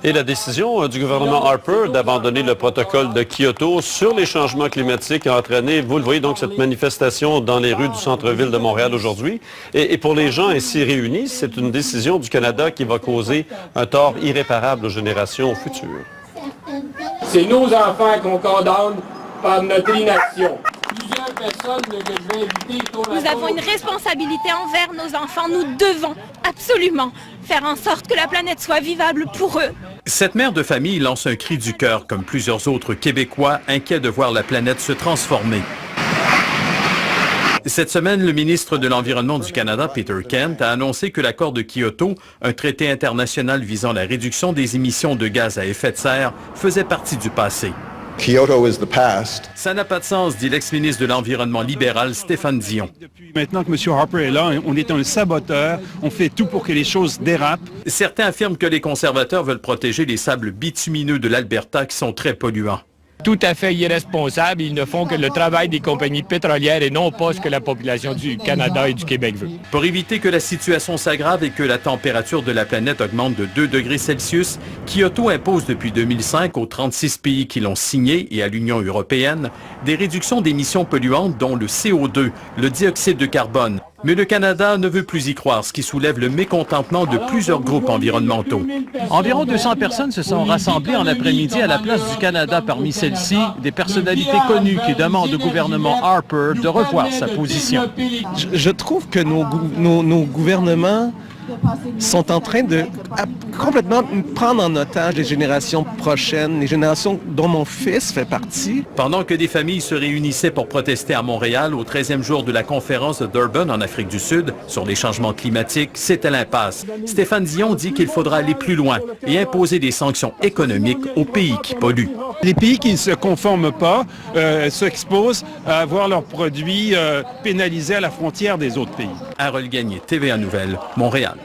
Et la décision du gouvernement Harper d'abandonner le protocole de Kyoto sur les changements climatiques a entraîné, vous le voyez, donc cette manifestation dans les rues du centre-ville de Montréal aujourd'hui. Et pour les gens ici réunis, c'est une décision du Canada qui va causer un tort irréparable aux générations futures. C'est nos enfants qu'on condamne par notre inaction. Plusieurs personnes que je vais inviter autour de la Nous avons une responsabilité envers nos enfants. Nous devons absolument faire en sorte que la planète soit vivable pour eux. Cette mère de famille lance un cri du cœur, comme plusieurs autres Québécois inquiets de voir la planète se transformer. Cette semaine, le ministre de l'Environnement du Canada, Peter Kent, a annoncé que l'accord de Kyoto, un traité international visant la réduction des émissions de gaz à effet de serre, faisait partie du passé. Kyoto is the past. Ça n'a pas de sens, dit l'ex-ministre de l'Environnement libéral Stéphane Dion. Maintenant que M. Harper est là, on est un saboteur, on fait tout pour que les choses dérapent. Certains affirment que les conservateurs veulent protéger les sables bitumineux de l'Alberta qui sont très polluants. Tout à fait irresponsables. Ils ne font que le travail des compagnies pétrolières et non pas ce que la population du Canada et du Québec veut. Pour éviter que la situation s'aggrave et que la température de la planète augmente de 2 degrés Celsius, Kyoto impose depuis 2005 aux 36 pays qui l'ont signé et à l'Union européenne des réductions d'émissions polluantes dont le CO2, le dioxyde de carbone. Mais le Canada ne veut plus y croire, ce qui soulève le mécontentement de plusieurs groupes environnementaux. Environ 200 personnes se sont rassemblées en après-midi à la place du Canada. Parmi celles-ci, des personnalités connues qui demandent au gouvernement Harper de revoir sa position. Je trouve que nos gouvernements sont en train de complètement prendre en otage les générations prochaines, les générations dont mon fils fait partie. Pendant que des familles se réunissaient pour protester à Montréal au 13e jour de la conférence de Durban en Afrique du Sud sur les changements climatiques, c'était l'impasse. Stéphane Dion dit qu'il faudra aller plus loin et imposer des sanctions économiques aux pays qui polluent. Les pays qui ne se conforment pas s'exposent à voir leurs produits pénalisés à la frontière des autres pays. Harold Gagné, TVA Nouvelles, Montréal.